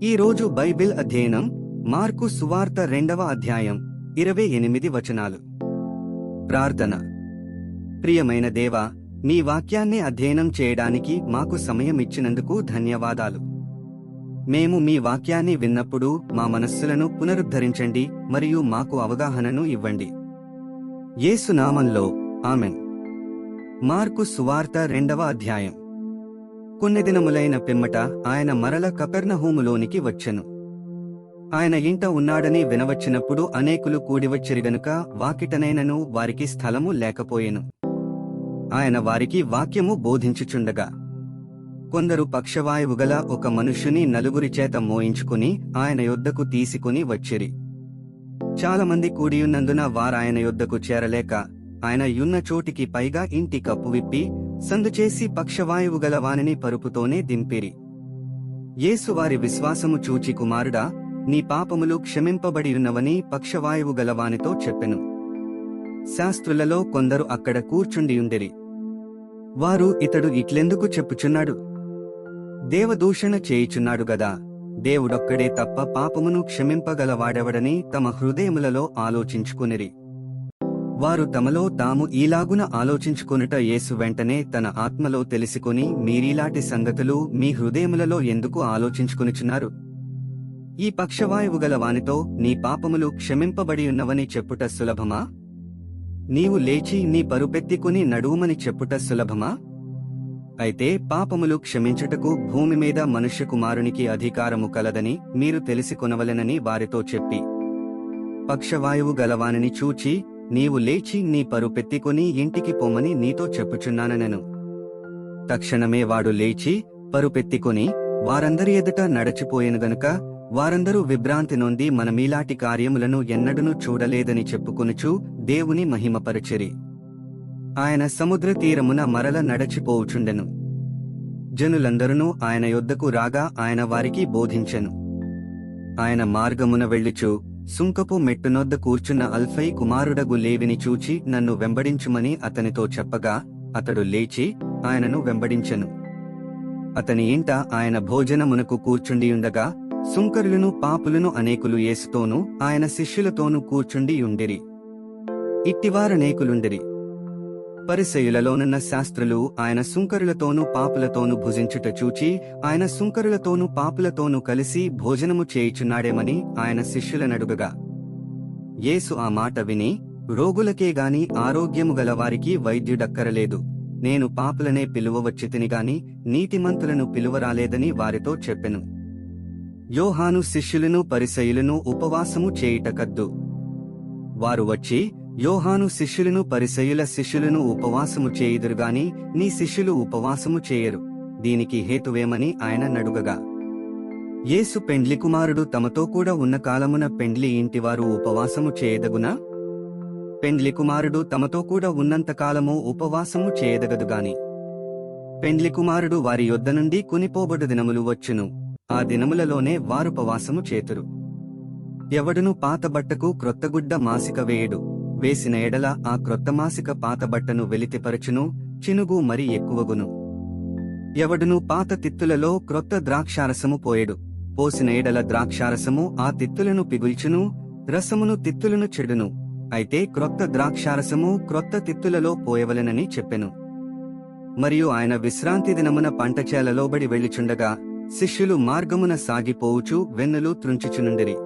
ఈ రోజు బైబిల్ అధ్యయనం మార్కు సువార్త 2వ అధ్యాయం 28 వచనాలు. ప్రార్థన. ప్రియమైన దేవా, మీ వాక్యాన్ని అధ్యయనం చేయడానికి మాకు సమయం ఇచ్చినందుకు ధన్యవాదాలు. మేము మీ వాక్యాన్ని విన్నప్పుడు మా మనస్సులను పునరుద్ధరించండి మరియు మాకు అవగాహనను ఇవ్వండి. యేసు నామంలో ఆమెన్. మార్కు సువార్త 2వ అధ్యాయం. కొన్ని దినములైన పిమ్మట ఆయన మరల కపెర్నహూములోనికి వచ్చెను. ఆయన ఇంట ఉన్నాడని వినవచ్చినప్పుడు అనేకులు కూడివచ్చిరి గనుక వాకిటనైనను వారికి స్థలము లేకపోయెను. ఆయన వారికి వాక్యము బోధించుచుండగా కొందరు పక్షవాయువు గల ఒక మనుష్యుని నలుగురి చేత మోయించుకుని ఆయన యొద్దకు తీసుకుని వచ్చిరి. చాలామంది కూడియున్నందున వారాయన యొద్దకు చేరలేక ఆయన యున్న చోటికి పైగా ఇంటి కప్పు విప్పి సందుచేసి పక్షవాయువు గల వానిని పరుపుతోనే దింపిరి. యేసు వారి విశ్వాసము చూచి, కుమారుడా, నీ పాపములు క్షమింపబడియున్నవని పక్షవాయువు గలవానితో చెప్పెను. శాస్త్రులలో కొందరు అక్కడ కూర్చుండియుండిరి. వారు, ఇతడు ఇట్లెందుకు చెప్పుచున్నాడు? దేవదూషణ చేయుచున్నాడు గదా. దేవుడొక్కడే తప్ప పాపమును క్షమింపగలవాడెవడని తమ హృదయములలో ఆలోచించుకునిరి. వారు తమలో తాము ఈలాగున ఆలోచించుకొనుట యేసు వెంటనే తన ఆత్మలో తెలిసికొని, మీరీలాంటి సంగతులు మీ హృదయములలో ఎందుకు ఆలోచించుకొనుచున్నారు? ఈ పక్షవాయువు గల వానితో నీ పాపములు క్షమింపబడియున్నవని చెప్పుట సులభమా? నీవు లేచి నీ పరుపెత్తికుని నడువుమని చెప్పుట సులభమా? అయితే పాపములు క్షమించుటకు భూమి మీద మనుష్యకుమారునికి అధికారము కలదని మీరు తెలిసికొనవలెనని వారితో చెప్పి, పక్షవాయువు గలవానిని చూచి, నీవు లేచి నీ పరుపెత్తికొని ఇంటికి పొమ్మని నీతో చెప్పుచున్నానెను. తక్షణమే వాడు లేచి పరుపెత్తికొని వారందరి ఎదుట నడచిపోయెను గనుక వారందరూ విభ్రాంతి నొంది మనమీలాటి కార్యములను ఎన్నడూనూ చూడలేదని చెప్పుకొనుచు దేవుని మహిమపరచిరి. ఆయన సముద్ర తీరమున మరల నడచిపోవుచుండెను. జనులందరూ ఆయన యొద్దకు రాగా ఆయన వారికి బోధించెను. ఆయన మార్గమున వెళ్ళుచు సుంకపు మెట్టునొద్ద కూర్చున్న అల్ఫై కుమారుడగు లేవిని చూచి, నన్ను వెంబడించుమని అతనితో చెప్పగా అతడు లేచి ఆయనను వెంబడించెను. అతని ఇంట ఆయన భోజనమునకు కూర్చుండియుండగా సుంకరులను పాపులను అనేకులు యేసుతోనూ ఆయన శిష్యులతోనూ కూర్చుండియుండిరి. ఇట్టివారనేకులుండిరి. పరిసయ్యులలోనున్న శాస్త్రులు ఆయన సుంకరులతోనూ పాపులతోనూ భుజించుట చూచి, ఆయన సుంకరులతోనూ పాపులతోనూ కలిసి భోజనము చేయుచున్నాడేమని ఆయన శిష్యులనడుగగా, యేసు ఆ మాట విని, రోగులకే గాని ఆరోగ్యము గలవారికి వైద్యుడక్కరలేదు, నేను పాపులనే పిలువవచ్చితినిగాని నీతిమంతులను పిలువరాలేదని వారితో చెప్పెను. యోహాను శిష్యులను పరిసయ్యులను ఉపవాసము చేయుటకద్దు. వారు వచ్చి, యోహాను శిష్యులను పరిసయ్యుల శిష్యులను ఉపవాసము చేయుదురుగాని నీ శిష్యులు ఉపవాసము చేయరు, దీనికి హేతువేమని ఆయన నడుగగా, యేసు, పెండ్లి కుమారుడు తమతో కూడా ఉన్న కాలమున పెండ్లి ఇంటివారు ఉపవాసము చేయదగునా? పెండ్లి కుమారుడు తమతో కూడా ఉన్నంతకాలము ఉపవాసము చేయదగదుగాని పెండ్లి కుమారుడు వారి యొద్ద నుండి కొనిపోబడు దినములు వచ్చును, ఆ దినములలోనే వారుపవాసము చేతురు. ఎవడును పాత బట్టకు క్రొత్తగుడ్డ మాసిక వేయడు, వేసిన ఎడల ఆ క్రొత్త మాసిక పాత బట్టను వెలితిపరచును, చినుగు మరి ఎక్కువగును. ఎవడును పాత తిత్తులలో క్రొత్త ద్రాక్షారసము పోయెడు, పోసిన ఎడల ద్రాక్షారసము ఆ తిత్తులను పిగుల్చును, రసమును తిత్తులను చెడును. అయితే క్రొత్త ద్రాక్షారసము క్రొత్త తిత్తులలో పోయవలెనని చెప్పెను. మరియు ఆయన విశ్రాంతి దినమున పంటచేలలోబడి వెళ్ళుచుండగా శిష్యులు మార్గమున సాగిపోవుచు వెన్నులు త్రుంచుచునుండిరి.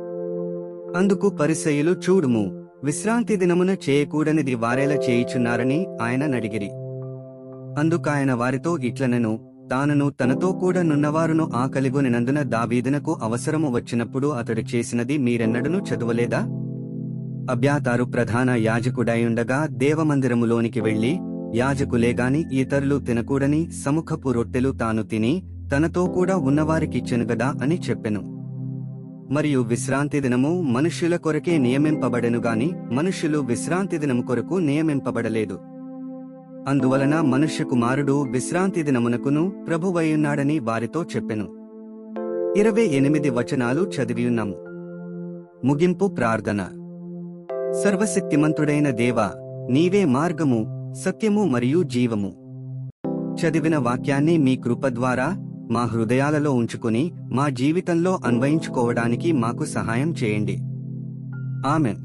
అందుకు పరిసయ్యులు, చూడుము, విశ్రాంతి దినమున చేయకూడనిది వారేలా చేయుచున్నారని ఆయన నడిగిరి. అందుకాయన వారితో ఇట్లనెను, తానును తనతో కూడా నున్నవారును ఆకలిగొనినందున దావీదునకు అవసరము వచ్చినప్పుడు అతడు చేసినది మీరెన్నడూ చదువలేదా? అబ్యాతారు ప్రధాన యాజకుడైయుండగా దేవమందిరములోనికి వెళ్లి, యాజకులేగాని ఇతరులు తినకూడని సముఖపు రొట్టెలు తాను తిని తనతో కూడా ఉన్నవారికిచ్చెను గదా అని చెప్పెను. మరియు విశ్రాంతి దినము మనుష్యుల కొరకే నియమింపబడెను గాని మనుష్యులు విశ్రాంతి దినము కొరకు నియమింపబడలేదు. అందువలన మనుష్య కుమారుడు విశ్రాంతి దినమునకును ప్రభువయ్యున్నాడని వారితో చెప్పెను. 28 వచనాలు చదివియున్నాము. ముగింపు ప్రార్థన. సర్వశక్తిమంతుడైన దేవా, నీవే మార్గము, సత్యము మరియు జీవము. చదివిన వాక్యాన్ని మీ కృప ద్వారా మా హృదయాలలో ఉంచుకుని మా జీవితంలో అన్వయించుకోవడానికి మాకు సహాయం చేయండి. ఆమెన్.